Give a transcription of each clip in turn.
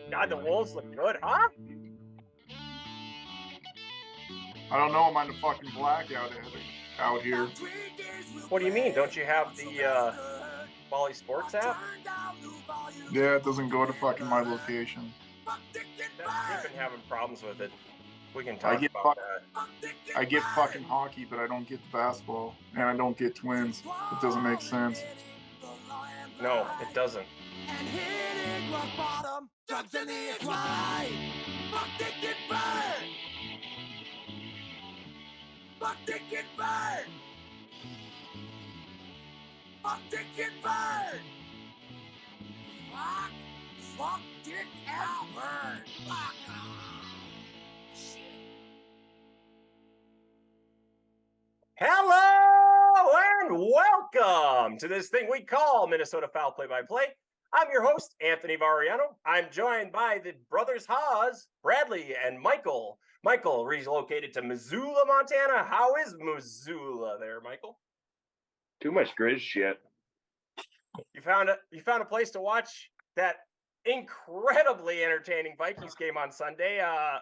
God, the Wolves look good, huh? I don't know. I'm on the fucking blackout out here. What do you mean? Don't you have the Bally Sports app? Yeah, it doesn't go to fucking my location. We've been having problems with it. We can I talk get about that. I get fucking hockey, but I don't get the basketball, and I don't get Twins. It doesn't make sense. No, it doesn't. And hitting rock bottom, drugs in the climb. Buck dick get burned. Buck dick get burned. Buck dick get burned. Fuck dick out burn. Fuck off. Shit. Hello and welcome to this thing we call Minnesota Foul Play-by-Play. I'm your host, Anthony Variano. I'm joined by the brothers Haas, Bradley, and Michael. Michael relocated to Missoula, Montana. How is Missoula there, Michael? Too much grizz shit. You found a place to watch that incredibly entertaining Vikings game on Sunday. A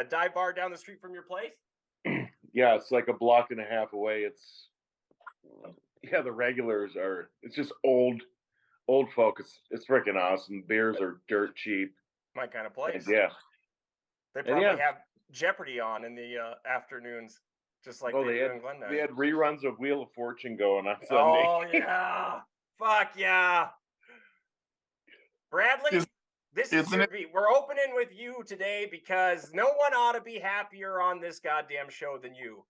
dive bar down the street from your place. Yeah, it's like a block and a half away. The regulars are. It's just old folk. It's freaking awesome. Beers are dirt cheap. My kind of place. And yeah, they probably have Jeopardy on in the afternoons, just like they do in Glendale. They had reruns of Wheel of Fortune going on Sunday. Oh yeah, fuck yeah, Bradley. This is your beat. We're opening with you today because no one ought to be happier on this goddamn show than you.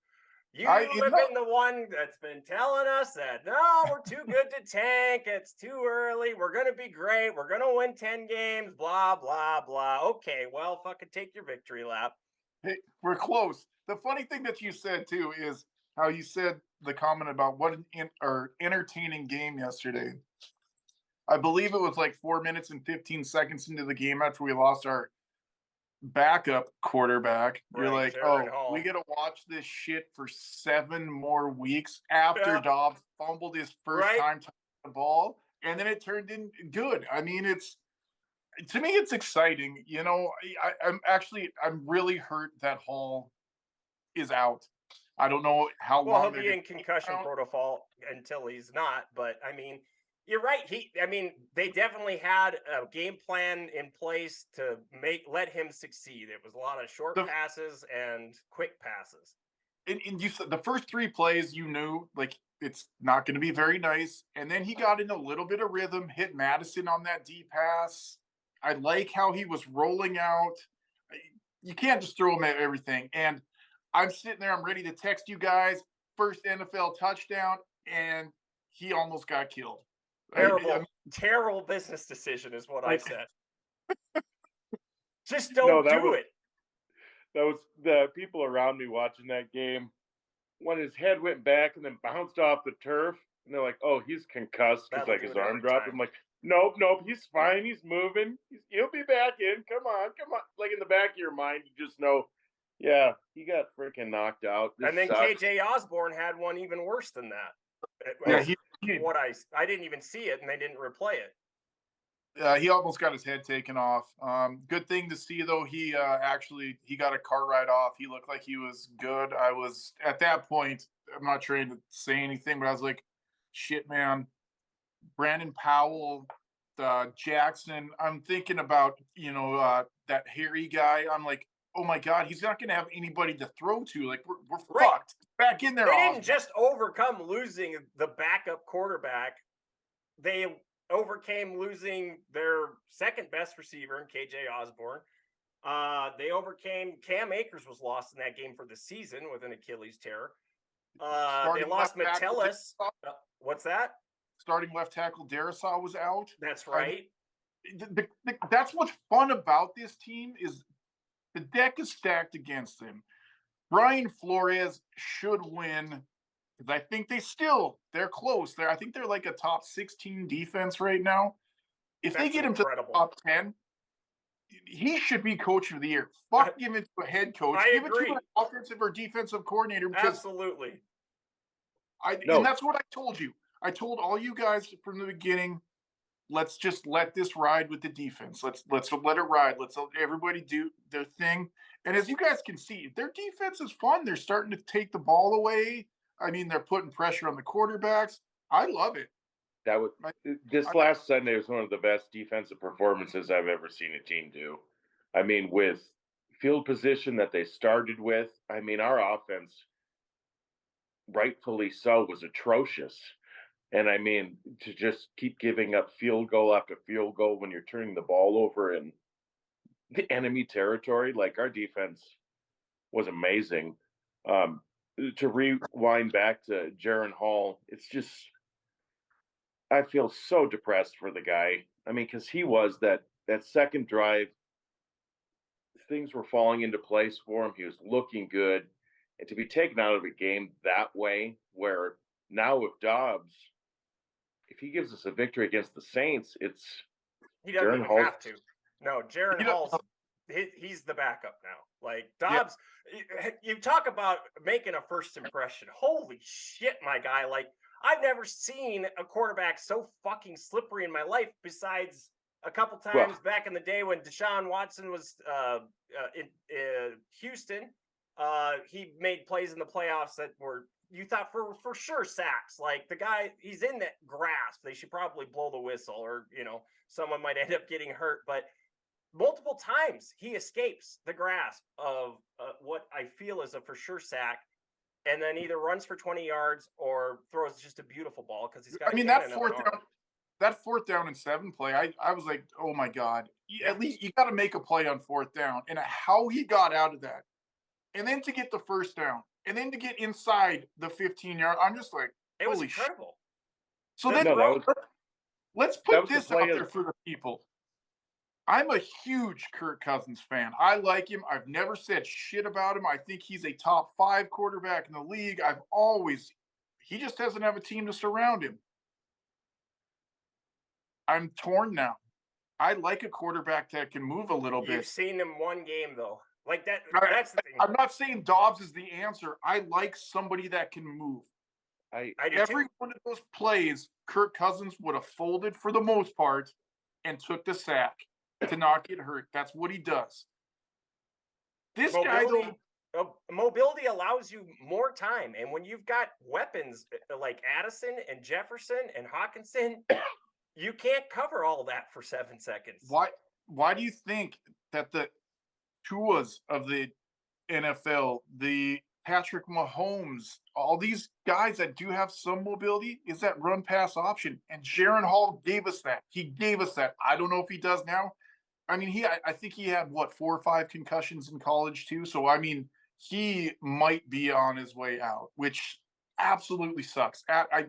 You have been the one that's been telling us that, no, we're too good to tank. It's too early. We're going to be great. We're going to win 10 games, blah, blah, blah. Okay, well, fucking take your victory lap. Hey, we're close. The funny thing that you said, too, is how you said the comment about what an entertaining game yesterday. I believe it was like 4 minutes and 15 seconds into the game after we lost our backup quarterback. Right, you're like, we got to watch this shit for 7 more weeks after Dobbs fumbled his first time touching the ball. And then it turned in good. I mean, to me, it's exciting. You know, I'm really hurt that Hall is out. I don't know how long. Well, he'll be in concussion protocol until he's not. But I mean, you're right. They definitely had a game plan in place to let him succeed. It was a lot of short passes and quick passes. And you said the first 3 plays, you knew like it's not going to be very nice. And then he got in a little bit of rhythm, hit Madison on that deep pass. I like how he was rolling out. You can't just throw him at everything. And I'm sitting there, I'm ready to text you guys, first NFL touchdown, and he almost got killed. Terrible business decision is what I said. Just don't do it. That was the people around me watching that game. When his head went back and then bounced off the turf, and they're like, "Oh, he's concussed because like his arm dropped." I'm like, "Nope, he's fine. He's moving. He'll be back in. Come on." Like in the back of your mind, you just know, yeah, he got freaking knocked out. And then KJ Osborne had one even worse than that. I didn't even see it, and they didn't replay it. He almost got his head taken off. Good thing to see, though. He got a car ride off. He looked like he was good. I was at that point. I'm not trying to say anything, but I was like, "Shit, man." Brandon Powell, Jackson. I'm thinking about that hairy guy. I'm like, oh my God, he's not going to have anybody to throw to. Like we're fucked. Back in there. They didn't just overcome losing the backup quarterback. They overcame losing their second best receiver in KJ Osborne. They overcame Cam Akers was lost in that game for the season with an Achilles tear. They lost Metellus. What's that? Starting left tackle Darisaw was out. That's right. That's what's fun about this team is the deck is stacked against them. Brian Flores should win because I think they're close. I think they're like a top 16 defense right now. If they get him to the top 10, he should be coach of the year. Fuck give it to a head coach. Give it to an offensive or defensive coordinator. Absolutely. And that's what I told you. I told all you guys from the beginning, let's just let this ride with the defense. Let's let it ride. Let's let everybody do their thing. And as you guys can see, their defense is fun. They're starting to take the ball away. I mean, they're putting pressure on the quarterbacks. I love it. This last Sunday was one of the best defensive performances I've ever seen a team do. I mean, with field position that they started with, I mean, our offense, rightfully so, was atrocious. And I mean, to just keep giving up field goal after field goal when you're turning the ball over in the enemy territory, like our defense was amazing. To rewind back to Jaron Hall, it's just, I feel so depressed for the guy. I mean, because he was that second drive, things were falling into place for him. He was looking good. And to be taken out of a game that way, where now with Dobbs, if he gives us a victory against the Saints, he doesn't even have to. No, Jaron Hall's he's the backup now. Like Dobbs, you talk about making a first impression. Holy shit, my guy! Like I've never seen a quarterback so fucking slippery in my life. Besides a couple times back in the day when Deshaun Watson was in Houston, he made plays in the playoffs that were. You thought for sure sacks. Like the guy, he's in that grasp. They should probably blow the whistle, or someone might end up getting hurt. But multiple times he escapes the grasp of what I feel is a for sure sack, and then either runs for 20 yards or throws just a beautiful ball because he's got. I mean that fourth down and 7 play. I was like, oh my god! At least you got to make a play on fourth down, and how he got out of that, and then to get the first down. And then to get inside the 15-yard, I'm just like, it was incredible. So then let's put this out there for the people. I'm a huge Kirk Cousins fan. I like him. I've never said shit about him. I think he's a top 5 quarterback in the league. He just doesn't have a team to surround him. I'm torn now. I like a quarterback that can move a little bit. You've seen him one game, though. Like that. That's the thing. I'm not saying Dobbs is the answer. I like somebody that can move. Every one of those plays, Kirk Cousins would have folded for the most part and took the sack to not get hurt. That's what he does. This guy, though, mobility allows you more time, and when you've got weapons like Addison and Jefferson and Hawkinson, you can't cover all that for 7 seconds. Why do you think that the Tuas of the NFL, the Patrick Mahomes, all these guys that do have some mobility is that run pass option? And Jaron Hall gave us that. He gave us that. I don't know if he does now. I mean, I think he had 4 or 5 concussions in college too. So I mean, he might be on his way out, which absolutely sucks. I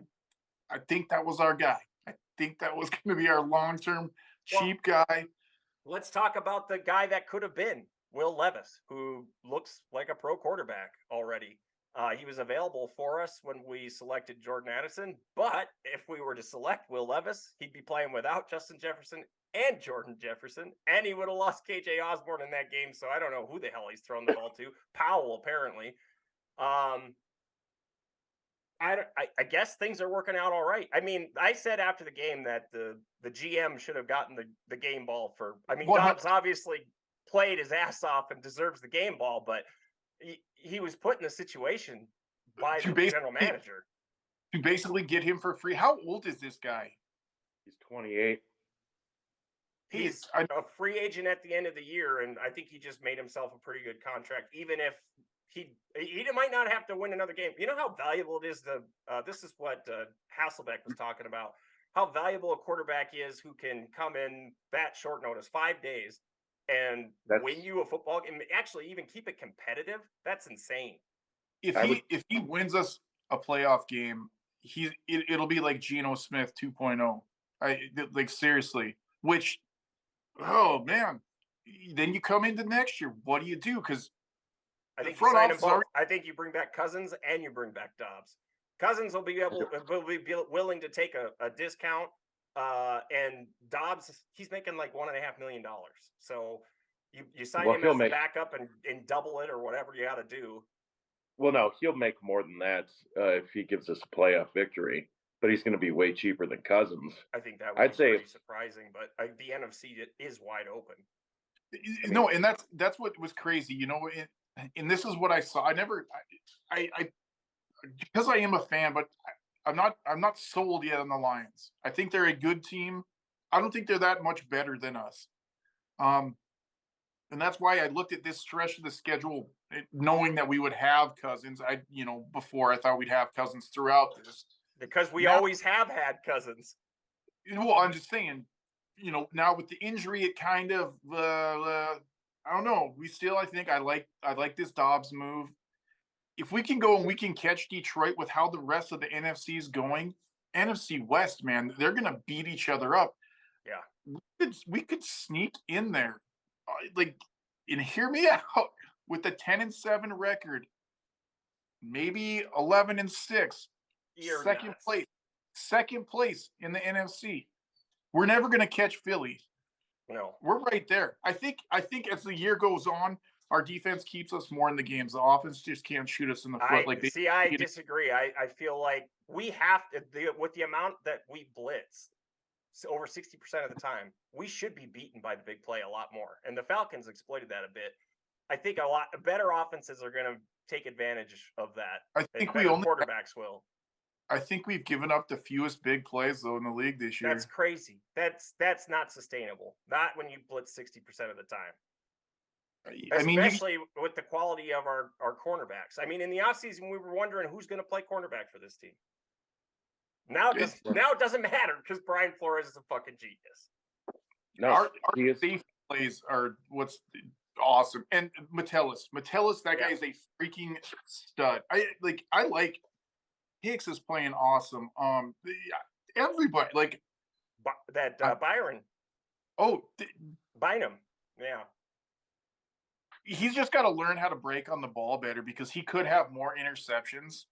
think that was our guy. I think that was going to be our long-term cheap guy. Let's talk about the guy that could have been. Will Levis, who looks like a pro quarterback already. He was available for us when we selected Jordan Addison, but if we were to select Will Levis, he'd be playing without Justin Jefferson and Jordan Jefferson, and he would have lost KJ Osborne in that game, so I don't know who the hell he's thrown the ball to. Powell, apparently. I guess things are working out all right. I mean, I said after the game that the GM should have gotten the game ball for. I mean, Dobbs obviously played his ass off and deserves the game ball, but he was put in a situation by the general manager to basically get him for free. How old is this guy? He's 28. He's a free agent at the end of the year, and I think he just made himself a pretty good contract, even if he might not have to win another game. You know how valuable it is this is what Hasselbeck was talking about, how valuable a quarterback is who can come in that short notice, 5 days, and win you a football game, actually even keep it competitive. That's insane. If he wins us a playoff game, it'll be like Geno Smith 2.0. Like seriously, which, oh man, then you come into next year. What do you do? Because I think you sign them both. I think you bring back Cousins and you bring back Dobbs. Cousins will be willing to take a discount. And Dobbs, he's making like $1.5 million. So you sign him as a backup and double it or whatever you got to do. Well, no, he'll make more than that if he gives us a playoff victory. but he's going to be way cheaper than Cousins. I think that would be pretty surprising, but the NFC is wide open. No, and that's what was crazy, and this is what I saw. I because I am a fan, but I'm not sold yet on the Lions. I think they're a good team. I don't think they're that much better than us. And that's why I looked at this stretch of the schedule, knowing that we would have Cousins. Before I thought we'd have Cousins throughout this. Because we always have had Cousins. Well, I'm just saying, now with the injury, it kind of, I don't know. I think I like this Dobbs move. If we can go and we can catch Detroit with how the rest of the NFC is going, NFC West, man, they're going to beat each other up. Yeah. We could sneak in there. And hear me out, with the 10-7 record, maybe 11-6, second place in the NFC. We're never going to catch Philly. No, we're right there. I think as the year goes on, our defense keeps us more in the games. The offense just can't shoot us in the foot. I disagree. I feel like we have to, with the amount that we blitz, over 60% of the time, we should be beaten by the big play a lot more. And the Falcons exploited that a bit. I think a lot better offenses are going to take advantage of that. I think quarterbacks will. I think we've given up the fewest big plays though in the league this year. That's crazy. That's not sustainable. Not when you blitz 60% of the time. Especially with the quality of our cornerbacks. I mean, in the offseason, we were wondering who's going to play cornerback for this team. Now it doesn't matter because Brian Flores is a fucking genius. No, our safe plays are what's awesome. And Metellus, that guy is a freaking stud. I like Hicks is playing awesome. Everybody Byron. Bynum. Yeah. He's just got to learn how to break on the ball better because he could have more interceptions.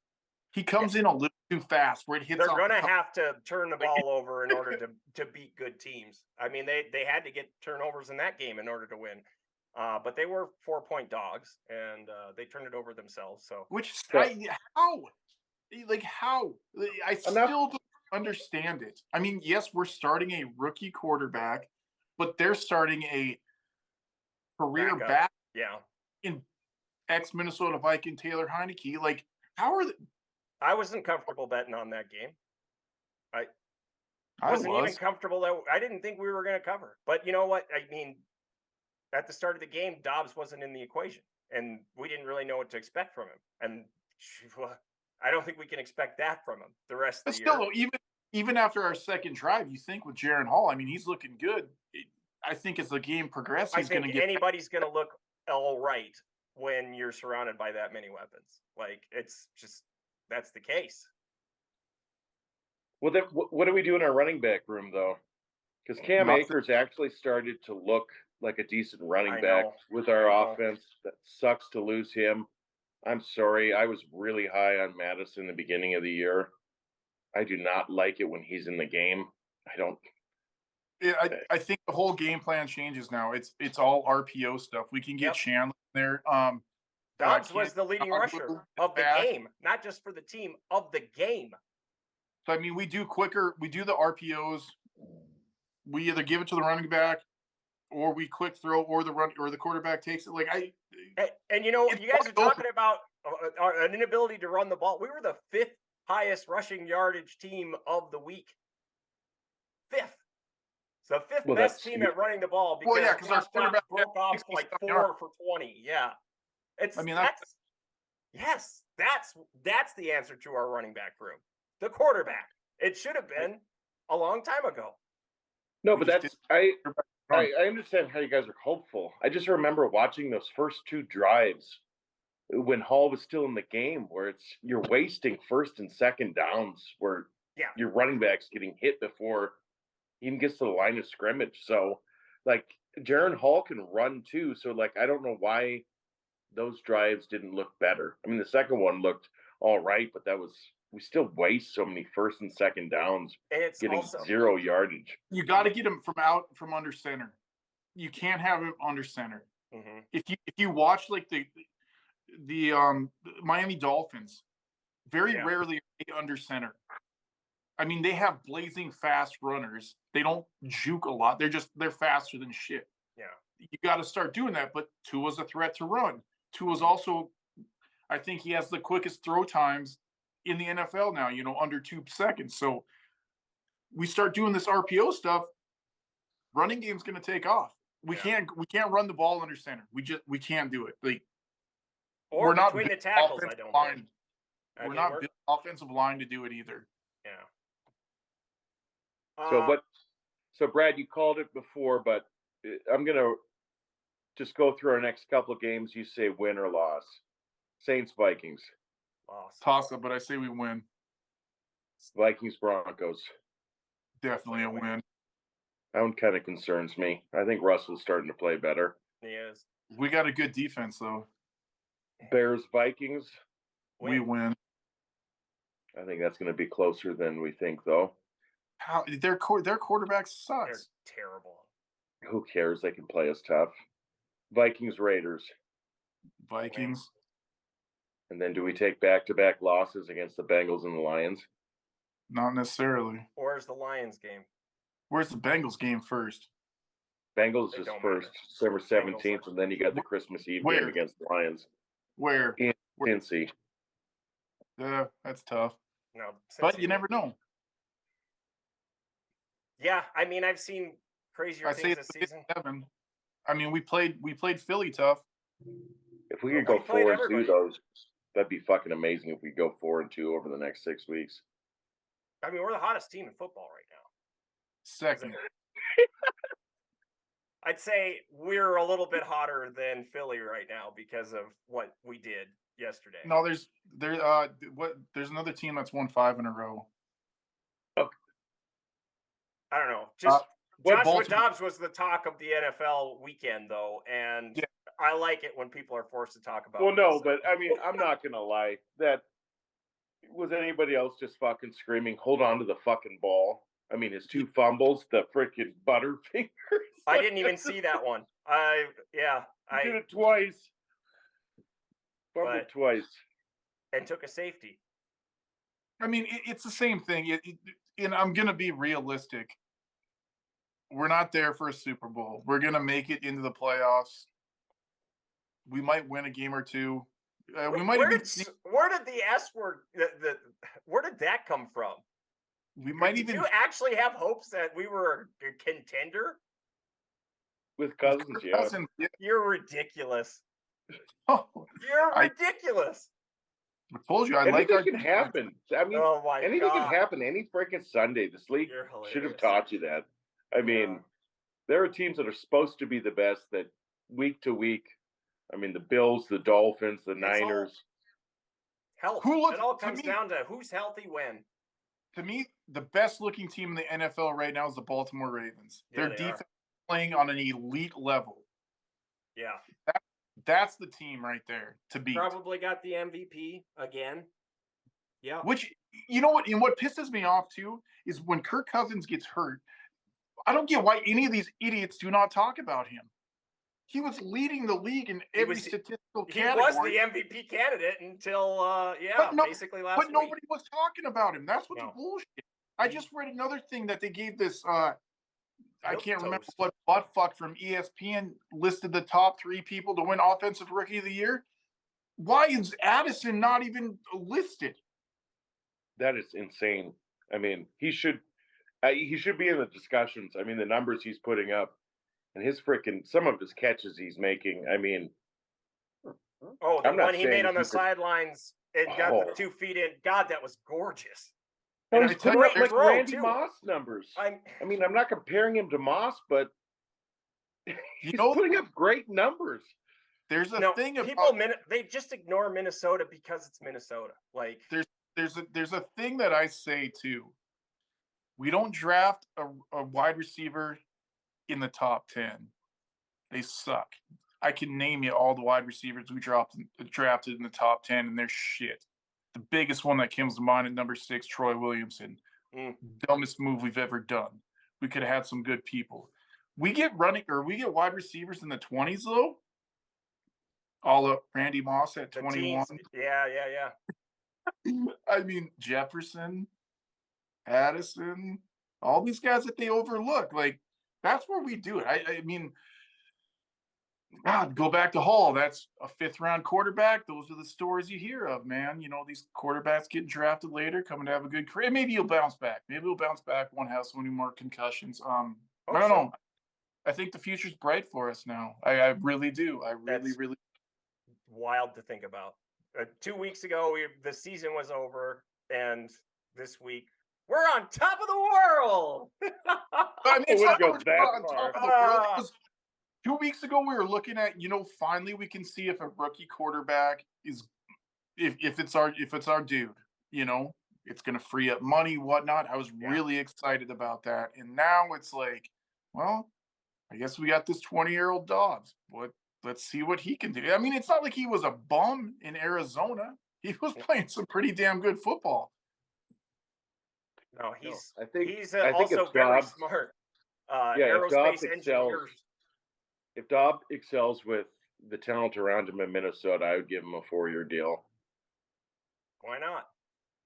He comes in a little too fast where it hits. They're going to have to turn the ball over in order to beat good teams. I mean, they had to get turnovers in that game in order to win. But they were 4-point dogs, and they turned it over themselves. So how? I still don't understand it. I mean, yes, we're starting a rookie quarterback, but they're starting a career back. Yeah. In ex-Minnesota Viking Taylor Heineke. How are they? I wasn't comfortable betting on that game. I wasn't even comfortable. I didn't think we were going to cover. But you know what? I mean, at the start of the game, Dobbs wasn't in the equation, and we didn't really know what to expect from him. And I don't think we can expect that from him the rest of the year. Even after our second drive, you think with Jaron Hall, I mean, he's looking good. I think as the game progresses, he's going to get. Anybody's going to look all right when you're surrounded by that many weapons. It's just that's the case. Well, then what do we do in our running back room though? Because Cam Akers actually started to look like a decent running back with our offense. That sucks to lose him. I'm sorry. I was really high on Madison in the beginning of the year. I do not like it when he's in the game. I don't. Yeah, I think the whole game plan changes now. It's all RPO stuff. We can get Chandler in there. Dobbs was the leading rusher of the game, not just for the team, of the game. So I mean, we do the RPOs. We either give it to the running back, or we quick throw, or the quarterback takes it. And you guys are talking about an inability to run the ball. We were the 5th highest rushing yardage team of the week. 5th. So 5th best team at running the ball because our quarterback broke off 4 for 20. Yeah. That's the answer to our running back room. The quarterback. It should have been a long time ago. No, but I understand how you guys are hopeful. I just remember watching those first 2 drives when Hall was still in the game, where you're wasting first and second downs, where your running back's getting hit before he even gets to the line of scrimmage. So, Jaron Hall can run too. So, I don't know why those drives didn't look better. I mean, the second one looked all right, but we still waste so many first and second downs, and it's getting 0 yardage. You got to get him from under center. You can't have him under center. Mm-hmm. If you watch the Miami Dolphins, very rarely are they under center. I mean, they have blazing fast runners. They don't juke a lot. They're faster than shit. Yeah. You got to start doing that. But Tua's a threat to run. Tua's also, I think he has the quickest throw times in the NFL now, under 2 seconds. So we start doing this RPO stuff, running game's going to take off. We can't run the ball under center. We can't do it. Or we're not between the tackles, I don't think. We're not built offensive line to do it either. Yeah. So Brad, you called it before, but I'm gonna just go through our next couple of games. You say win or loss. Saints, Vikings. Loss. Toss up, but I say we win. Vikings, Broncos. Definitely a win. That one kind of concerns me. I think Russell's starting to play better. He is. We got a good defense, though. Bears, Vikings. We win. I think that's going to be closer than we think, though. Their quarterback sucks. They're terrible. Who cares? They can play us tough. Vikings, Raiders. Vikings. And then do we take back-to-back losses against the Bengals and the Lions? Not necessarily. Where's the Lions game? Where's the Bengals game first? Bengals is first, December 17th, and then you got the Christmas Eve game against the Lions. Where? In Cincy. Yeah, that's tough. No, but you never know. Yeah, I mean, I've seen crazier things this season. 7. I mean, we played Philly tough. If we could go 4-2, those that'd be fucking amazing. If we go 4-2 over the next 6 weeks. I mean, we're the hottest team in football right now. Second. I'd say we're a little bit hotter than Philly right now because of what we did yesterday. No, there's another team that's won 5 in a row. Okay. I don't know. Just Josh Dobbs was the talk of the NFL weekend, though, and I like it when people are forced to talk about. Well, no, but I mean, I'm not gonna lie. That was anybody else just fucking screaming, "Hold on to the fucking ball." I mean, his 2 fumbles, the freaking butterfingers. I didn't even see that one. I did it twice. Fumbled twice. And took a safety. I mean, it's the same thing. And I'm going to be realistic. We're not there for a Super Bowl. We're going to make it into the playoffs. We might win a game or two. Where did the S word? Where did that come from? Did you actually have hopes that we were a contender? With Cousins, yeah. You're ridiculous. Oh, You're ridiculous. I told you, anything can happen. I mean, anything can happen any freaking Sunday. This league should have taught you that. I mean, there are teams that are supposed to be the best that week to week. I mean, the Bills, the Dolphins, the Niners. Health. It all comes down to who's healthy when. To me, the best looking team in the NFL right now is the Baltimore Ravens. Yeah, Their defense is playing on an elite level. Yeah. That's the team right there to beat. Probably got the MVP again. Yeah. Which, you know what? And what pisses me off, too, is when Kirk Cousins gets hurt, I don't get why any of these idiots do not talk about him. He was leading the league in every statistical category. He was the MVP candidate until, basically last week. But nobody was talking about him. That's what's bullshit. I just read another thing that they gave this, I can't remember what buttfuck from ESPN listed the top 3 people to win Offensive Rookie of the Year. Why is Addison not even listed? That is insane. I mean, he should be in the discussions. I mean, the numbers he's putting up. And some of his catches he's making, I mean. Oh, the one he made on the sidelines and got the 2 feet in. God, that was gorgeous. And he's putting up like Randy Moss numbers. I mean, I'm not comparing him to Moss, but he's putting up great numbers. There's a thing about they just ignore Minnesota because it's Minnesota. Like there's a thing that I say too. We don't draft a wide receiver in the top 10. They suck. I can name you all the wide receivers we drafted in the top 10, and they're shit. The biggest one that comes to mind at number 6, Troy Williamson. Dumbest move we've ever done. We could have had some good people. We get wide receivers in the 20s though. All of Randy Moss at 21. Yeah. I mean, Jefferson. Addison, all these guys that they overlook. Like, that's where we do it. I mean, God, go back to Hall. That's a 5th-round quarterback. Those are the stories you hear of, man. These quarterbacks getting drafted later, coming to have a good career. Maybe he'll bounce back. Won't have so many more concussions. I don't know. I think the future's bright for us now. I really do. That's really wild to think about. 2 weeks ago, the season was over, and this week we're on top of the world. I mean, it's not on top of the world. It was 2 weeks ago, we were looking at, finally we can see if a rookie quarterback is, if it's our dude, it's going to free up money, whatnot. I was really excited about that. And now it's like, well, I guess we got this 20-year-old Dobbs. Let's see what he can do. I mean, it's not like he was a bum in Arizona. He was playing some pretty damn good football. No, he's also very smart. Aerospace engineers. If Dobbs excels with the talent around him in Minnesota, I would give him a 4-year deal. Why not?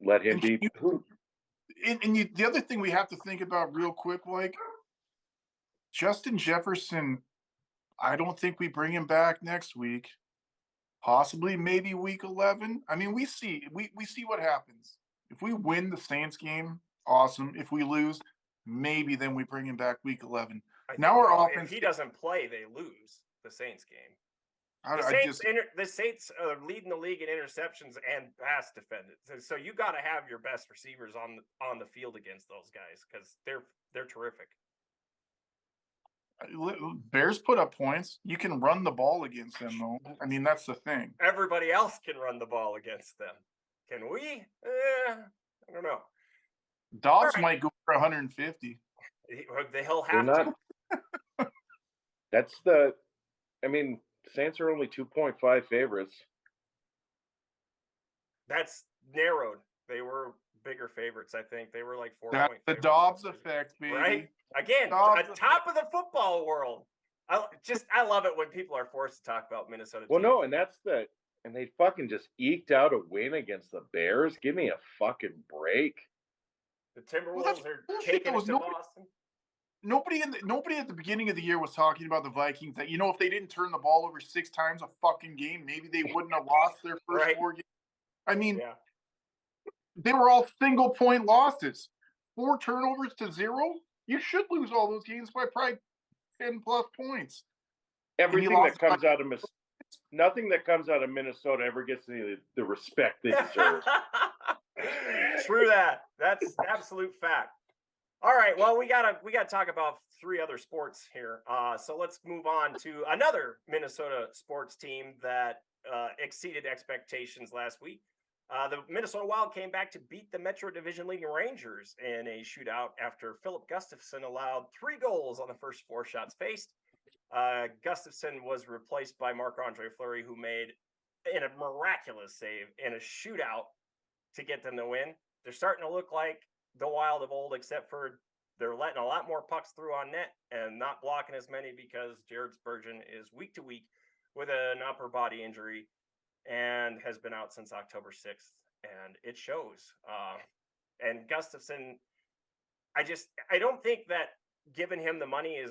Let him be. The other thing we have to think about real quick, Justin Jefferson, I don't think we bring him back next week. Possibly, maybe week 11. I mean, we see what happens. If we win the Saints game, awesome. If we lose, maybe then we bring him back week 11. Now our offense. If he doesn't play, they lose the Saints game. The Saints are leading the league in interceptions and pass defenders. So you got to have your best receivers on the field against those guys because they're terrific. Bears put up points. You can run the ball against them, though. I mean, that's the thing. Everybody else can run the ball against them. Can we? I don't know. Dobbs might go for 150. He'll have to. Saints are only 2.5 favorites. That's narrowed. They were bigger favorites, I think. They were like 4 That's point the favorites. Dobbs effect, baby. Right? Again, top of the football world. I love it when people are forced to talk about Minnesota. Well, no, and they fucking just eked out a win against the Bears. Give me a fucking break. The Timberwolves are taking it to Boston. Nobody at the beginning of the year was talking about the Vikings that, if they didn't turn the ball over 6 times a fucking game, maybe they wouldn't have lost their first 4 games. I mean, they were all single point losses. 4 turnovers to 0. You should lose all those games by probably 10 plus points. Nothing that comes out of Minnesota ever gets the respect they deserve. True that. That's absolute fact. All right, well, we gotta talk about 3 other sports here. So let's move on to another Minnesota sports team that exceeded expectations last week. The Minnesota Wild came back to beat the Metro Division leading Rangers in a shootout after Philip Gustafson allowed 3 goals on the first 4 shots faced. Gustafson was replaced by Marc-Andrew Fleury, who made a miraculous save in a shootout to get them to win. They're starting to look like the Wild of old, except for they're letting a lot more pucks through on net and not blocking as many because Jared Spurgeon is week to week with an upper body injury and has been out since October 6th. And it shows. And Gustafson, I don't think that giving him the money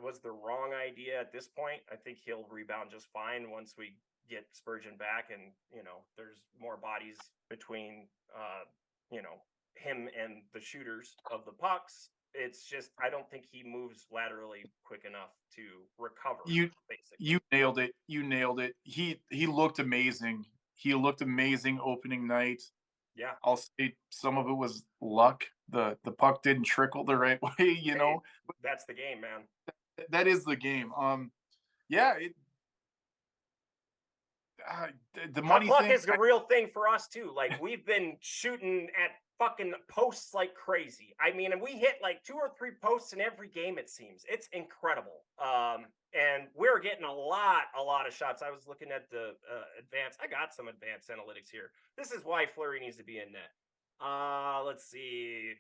was the wrong idea at this point. I think he'll rebound just fine once we get Spurgeon back and, there's more bodies between, him and the shooters of the pucks. It's just, I don't think he moves laterally quick enough to recover. You nailed it. He looked amazing. He looked amazing opening night. Yeah. I'll say some of it was luck. The puck didn't trickle the right way, know. That's the game, man. That is the game. The money puck thing is a real thing for us too. Like, we've been shooting at fucking posts like crazy. I mean, and we hit like 2 or 3 posts in every game, it seems. It's incredible. And we're getting a lot of shots. I was looking at the I got some advanced analytics here. This is why Fleury needs to be in net. Let's see.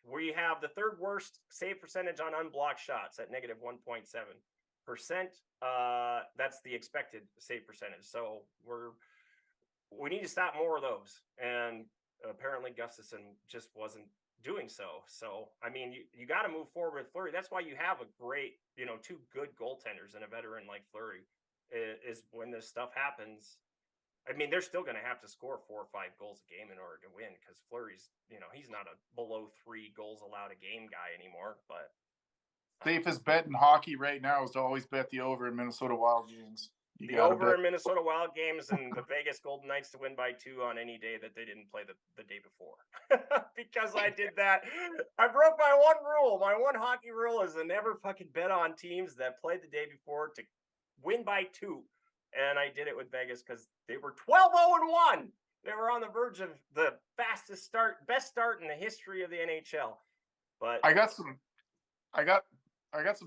We have the 3rd worst save percentage on unblocked shots at negative 1.7%. That's the expected save percentage. So we need to stop more of those. And apparently Gustafson just wasn't doing so. So, I mean, you got to move forward with Fleury. That's why you have a great, two good goaltenders and a veteran like Fleury is when this stuff happens. I mean, they're still going to have to score 4 or 5 goals a game in order to win because Fleury's, he's not a below 3 goals allowed a game guy anymore. But safest bet in hockey right now is to always bet the over in Minnesota Wild games. The over in Minnesota Wild games and the Vegas Golden Knights to win by 2 on any day that they didn't play the day before. Because I did that. I broke my one rule. My one hockey rule is to never fucking bet on teams that played the day before to win by 2. And I did it with Vegas because they were 12-0-1. They were on the verge of the best start in the history of the NHL. But I got some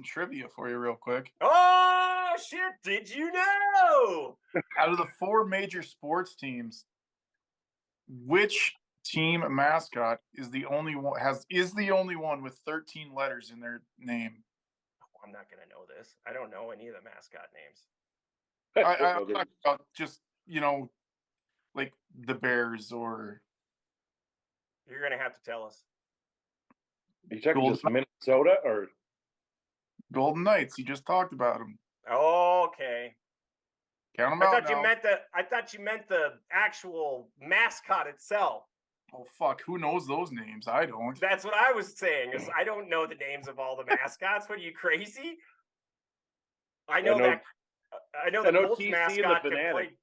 trivia for you real quick. Oh, shit. Did you know? Out of the 4 major sports teams, which team mascot is the only one with 13 letters in their name? Oh, I'm not going to know this. I don't know any of the mascot names. I'm talking about just, like the Bears or... You're going to have to tell us. Are you talking just Minnesota or... Golden Knights. You just talked about them. Okay. Count them out. I thought you meant the actual mascot itself. Oh fuck! Who knows those names? I don't. That's what I was saying. Is I don't know the names of all the mascots. What are you, crazy? I know the Colts TC mascot can play.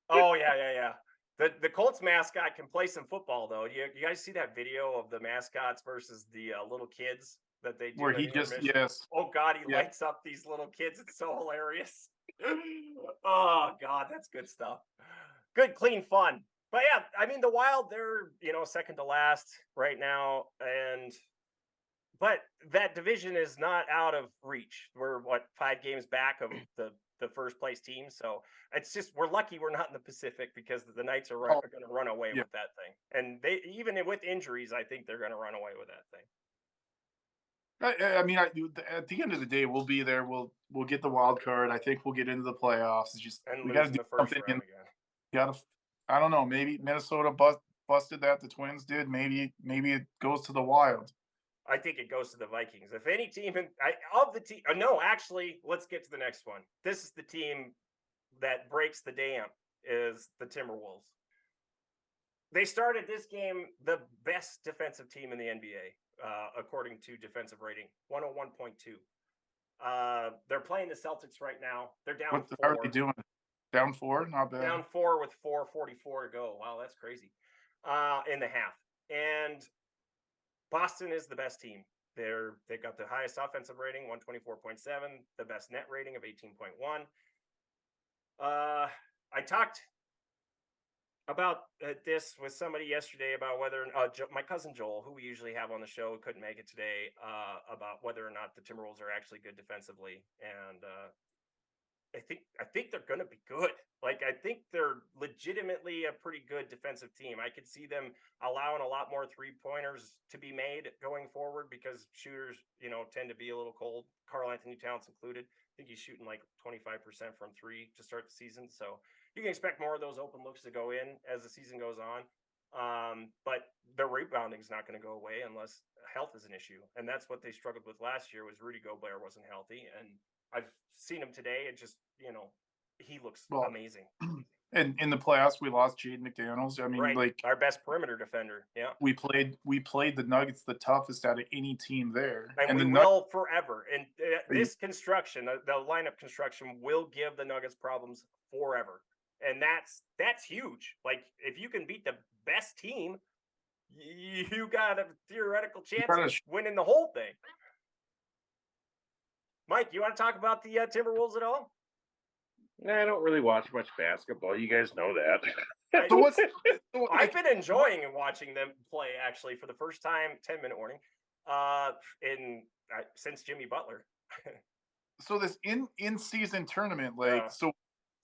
Oh yeah. The Colts mascot can play some football though. You guys see that video of the mascots versus the little kids that they do? Where he just Oh God, he lights up these little kids. It's so hilarious. Oh God, that's good stuff. Good, clean fun. But yeah, I mean the Wild, they're second to last right now, but that division is not out of reach. We're 5 games back of the first place team, so it's just we're lucky we're not in the Pacific because the Knights are going to run away with that thing, and they even with injuries, I think they're going to run away with that thing. I mean, at the end of the day, we'll be there. We'll get the wild card. I think we'll get into the playoffs. It's just we got to do something. I don't know. Maybe Minnesota busted that. The Twins did. Maybe it goes to the Wild. I think it goes to the Vikings. If any team of the team, no, actually, let's get to the next one. This is the team that breaks the dam. Is the Timberwolves. They started this game the best defensive team in the NBA. According to defensive rating, 101.2. They're playing the Celtics right now. They're down 4. How are they doing? Down 4? Not bad. Down 4 with 4:44 to go. Wow, that's crazy. In the half. And Boston is the best team. They've got the highest offensive rating, 124.7, the best net rating of 18.1. I talked about this with somebody yesterday about whether my cousin Joel, who we usually have on the show, couldn't make it today, about whether or not the Timberwolves are actually good defensively, and I think they're going to be good. Like I think they're legitimately a pretty good defensive team. I could see them allowing a lot more 3-pointers to be made going forward because shooters, tend to be a little cold. Karl Anthony Towns included. I think he's shooting like 25% from 3 to start the season, so you can expect more of those open looks to go in as the season goes on. But the rebounding is not going to go away unless health is an issue. And that's what they struggled with last year was Rudy Gobert wasn't healthy. And I've seen him today. It just, he looks amazing. And in the playoffs, we lost Jaden McDaniels. I mean, like our best perimeter defender. Yeah. We played the Nuggets the toughest out of any team there. And we will forever. And this construction, the lineup construction will give the Nuggets problems forever. And that's huge. Like if you can beat the best team, you got a theoretical chance of winning the whole thing. Mike, you want to talk about the Timberwolves at all? I don't really watch much basketball. You guys know that. I've been enjoying watching them play actually for the first time. 10-minute warning. Since Jimmy Butler. So this in-season tournament, so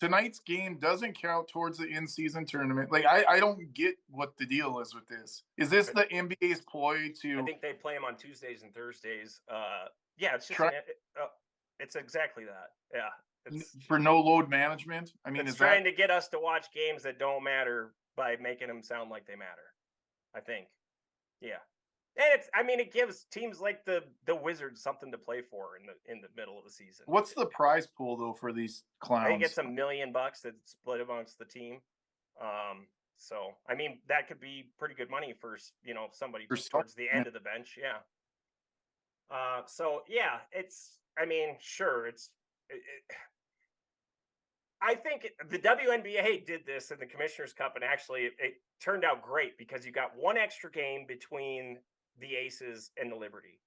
tonight's game doesn't count towards the in-season tournament. Like I don't get what the deal is with this. Is this the NBA's ploy to? I think they play them on Tuesdays and Thursdays. Yeah, it's just it's exactly that. Yeah. For no load management. I mean, it's trying to get us to watch games that don't matter by making them sound like they matter. I think. Yeah. And it gives teams like the Wizards something to play for in the middle of the season. What's the prize pool though for these clowns? I think it's $1 million that's split amongst the team. So that could be pretty good money for somebody towards the end of the bench. Yeah. So yeah, sure, I think the WNBA did this in the Commissioner's Cup, and actually it turned out great because you got one extra game between the Aces and the Liberty,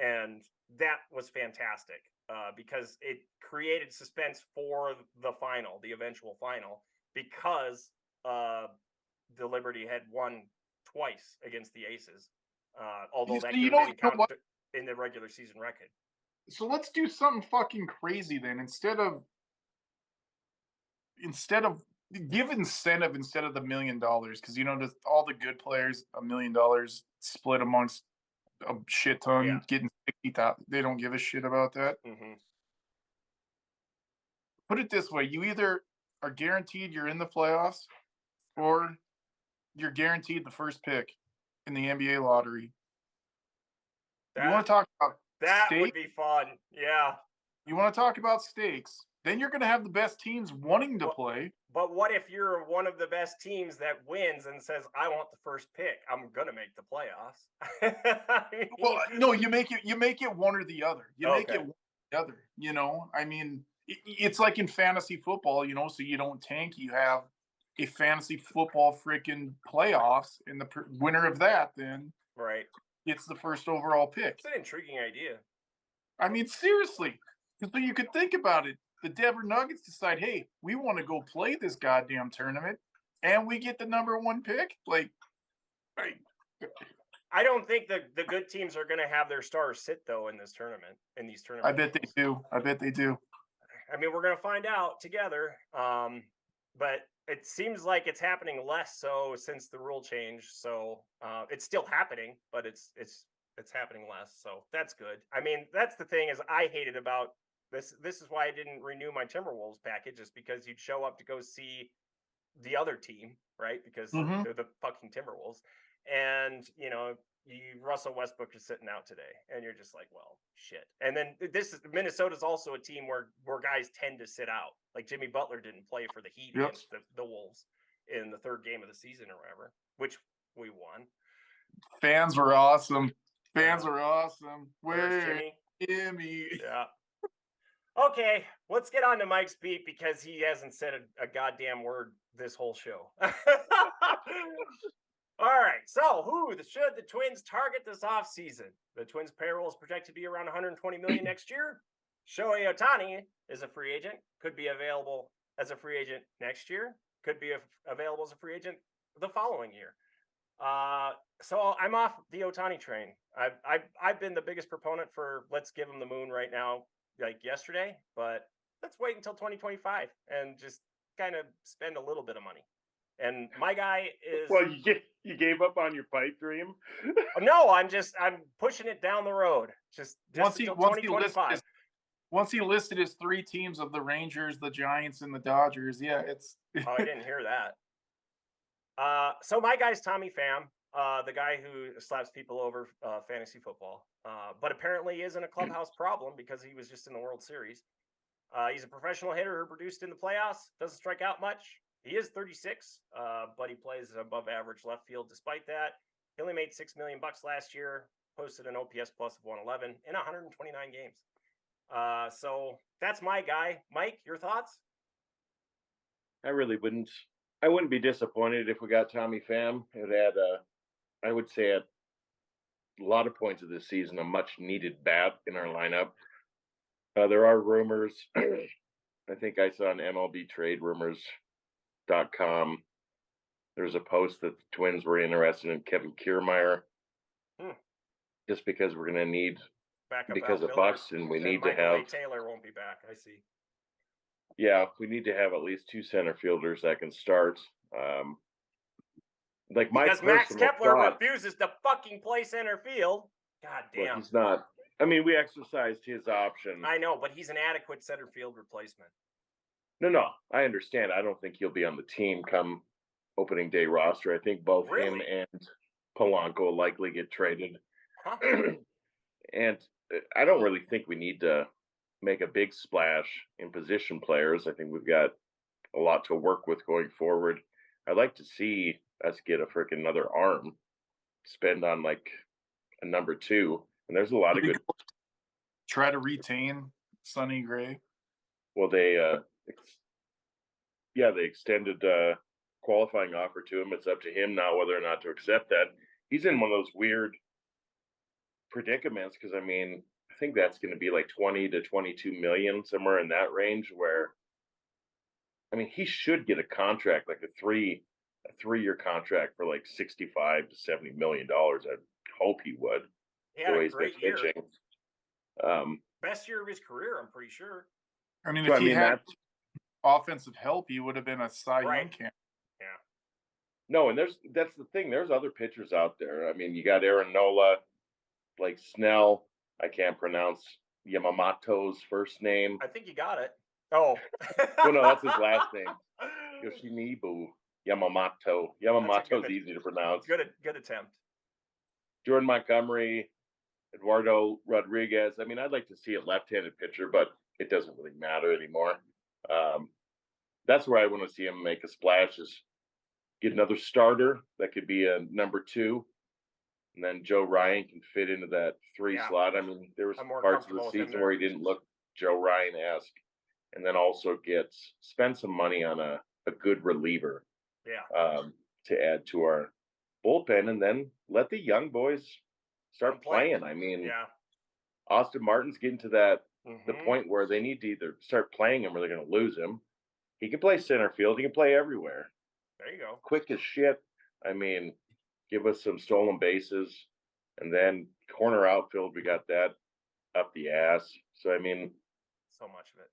and that was fantastic because it created suspense for the eventual final, because the Liberty had won twice against the Aces, although that didn't count in the regular season record. So let's do something fucking crazy then. Instead of give incentive instead of the $1 million, because just all the good players, $1 million split amongst a shit ton, getting 60,000. They don't give a shit about that. Mm-hmm. Put it this way: you either are guaranteed you're in the playoffs, or you're guaranteed the first pick in the NBA lottery. You want to talk about that? Stakes? Would be fun. Yeah. You want to talk about stakes? Then you're going to have the best teams wanting to play. But what if you're one of the best teams that wins and says, "I want the first pick. I'm going to make the playoffs"? Well, no, you make it one or the other. Make it one or the other. It's like in fantasy football. So you don't tank. You have a fantasy football freaking playoffs, and the winner of that then gets the first overall pick. It's an intriguing idea. Seriously, so you could think about it. The Denver Nuggets decide, hey, we want to go play this goddamn tournament, and we get the number one pick. I don't think the good teams are going to have their stars sit though in these tournaments. I bet they do. We're going to find out together. But it seems like it's happening less so since the rule change. So it's still happening, but it's happening less. So that's good. That's the thing is I hated about this. This is why I didn't renew my Timberwolves package, is because you'd show up to go see the other team, right? Because they're the fucking Timberwolves. And, Russell Westbrook is sitting out today, and you're just like, well, shit. And then Minnesota's also a team where guys tend to sit out. Like Jimmy Butler didn't play for the Heat against the Wolves in the third game of the season or whatever, which we won. Fans were awesome. Where's Jimmy? Yeah. Okay, let's get on to Mike's beat because he hasn't said a goddamn word this whole show. All right, so should the Twins target this offseason? The Twins' payroll is projected to be around $120 million next year. Shohei Ohtani is a free agent, could be available as a free agent next year, could be available as a free agent the following year. So I'm off the Ohtani train. I've been the biggest proponent for let's give him the moon right now, like yesterday, but let's wait until 2025 and just kind of spend a little bit of money. And my guy is. Well, you gave up on your pipe dream. No, I'm pushing it down the road. Just once until 2025. Once he listed his three teams of the Rangers, the Giants, and the Dodgers, it's. Oh, I didn't hear that. So my guy's Tommy Pham, the guy who slaps people over fantasy football, but apparently isn't a clubhouse problem because he was just in the World Series. He's a professional hitter who produced in the playoffs. Doesn't strike out much. He is 36, but he plays above average left field. Despite that, he only made $6 million last year. Posted an OPS plus of 111 in 129 games. So that's my guy. Mike, your thoughts? I really wouldn't. I wouldn't be disappointed if we got Tommy Pham. It had, I would say, at a lot of points of this season, a much needed bat in our lineup. There are rumors. I think I saw an MLB trade rumors.com. There's a post that the Twins were interested in Kevin Kiermaier, just because we're going to need because of Bucks, and we need to have Taylor won't be back. I see. Yeah, we need to have at least two center fielders that can start. Because Max Kepler refuses to fucking play center field. God damn. Well, he's not. We exercised his option. I know, but he's an adequate center field replacement. No, I understand. I don't think he'll be on the team come opening day roster. I think both him and Polanco will likely get traded. Huh? And I don't really think we need to make a big splash in position players. I think we've got a lot to work with going forward. I'd like to see us get a freaking another arm, spend on like a number 2. And there's a lot of good. Try to retain Sonny Gray. Well, they extended qualifying offer to him. It's up to him now whether or not to accept that. He's in one of those weird predicaments because I mean, I think that's going to be like 20 to 22 million, somewhere in that range. Where, I mean, he should get a contract like a 3-year contract for like 65 to 70 million dollars. I hope he would. He had a great year. Best year of his career, I'm pretty sure. I mean, if he had offensive help, he would have been a Cy Young candidate. Yeah. No, and that's the thing. There's other pitchers out there. I mean, you got Aaron Nola, like Snell. I can't pronounce Yamamoto's first name. I think you got it. Oh. Well, no, that's his last name. Yoshinobu Yamamoto. Yamamoto's easy to pronounce. Good attempt. Jordan Montgomery, Eduardo Rodriguez. I mean, I'd like to see a left-handed pitcher, but it doesn't really matter anymore. That's where I want to see him make a splash, is get another starter that could be a number 2. And then Joe Ryan can fit into that 3 slot. I mean, there was parts of the season where he didn't look Joe Ryan-esque. And then also spend some money on a good reliever to add to our bullpen, and then let the young boys start playing. I mean, Austin Martin's getting to the point where they need to either start playing him or they're going to lose him. He can play center field. He can play everywhere. There you go. Quick as shit. I mean, give us some stolen bases, and then corner outfield. We got that up the ass. So, I mean, so much of it.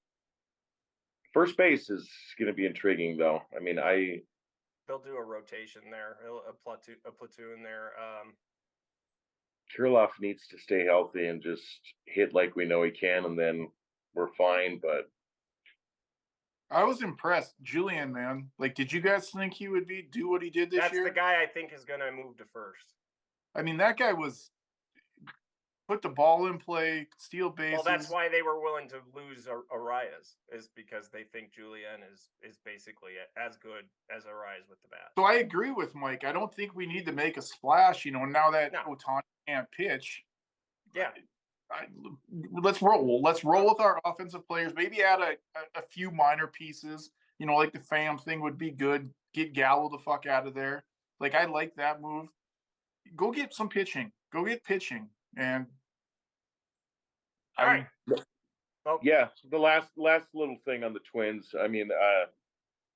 First base is going to be intriguing, though. I mean, they'll do a rotation there, a platoon there. Kirilloff needs to stay healthy and just hit like we know he can, and then we're fine. But I was impressed, Julian, man. Like, did you guys think he would do what he did this year? That's the guy I think is going to move to first. I mean, that guy put the ball in play, steal bases. Well, that's why they were willing to lose Arias, is because they think Julian is basically as good as Arias with the bat. So I agree with Mike. I don't think we need to make a splash, now that Ohtani can't pitch. Yeah. Let's roll. Let's roll with our offensive players. Maybe add a few minor pieces. Like the Pham thing would be good. Get Gallo the fuck out of there. Like, I like that move. Go get some pitching. Go get pitching. And all right. Yeah, the last little thing on the Twins. I mean,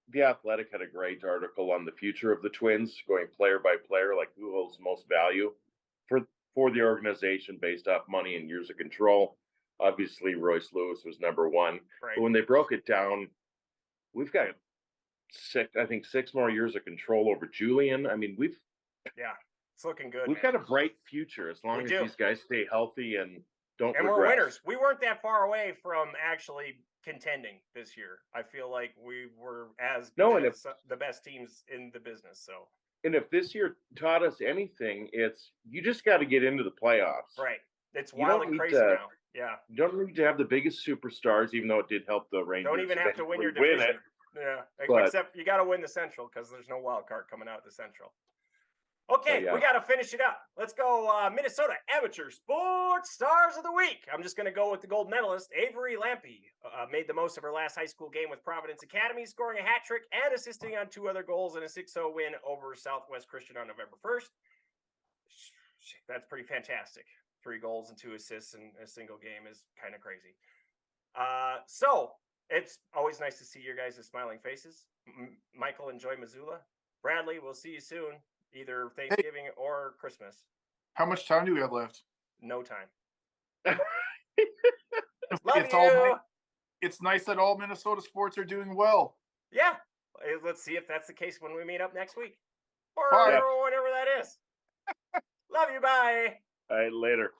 The Athletic had a great article on the future of the Twins, going player by player, like who holds most value for the organization based off money and years of control. Obviously, Royce Lewis was number 1. Right. But when they broke it down, we've got 6 more years of control over Julian. I mean, it's looking good. We've got a bright future as long as these guys stay healthy and don't regress. We're winners. We weren't that far away from actually contending this year. I feel like we were as good as the best teams in the business. So, and if this year taught us anything, it's you just got to get into the playoffs. Right. It's wild and crazy now. Yeah. You don't need to have the biggest superstars, even though it did help the Rangers. Don't even have to win your division. Yeah. Except you got to win the Central, because there's no wild card coming out of the Central. Okay, we got to finish it up. Let's go Minnesota Amateur Sports Stars of the Week. I'm just going to go with the gold medalist, Avery Lampe. Made the most of her last high school game with Providence Academy, scoring a hat trick and assisting on 2 other goals in a 6-0 win over Southwest Christian on November 1st. That's pretty fantastic. 3 goals and 2 assists in a single game is kind of crazy. So it's always nice to see your guys' smiling faces. Michael, enjoy Missoula. Bradley, we'll see you soon. Either Thanksgiving or Christmas. How much time do we have left? No time. It's nice that all Minnesota sports are doing well. Yeah. Let's see if that's the case when we meet up next week. Or whenever that is. Love you. Bye. All right, later.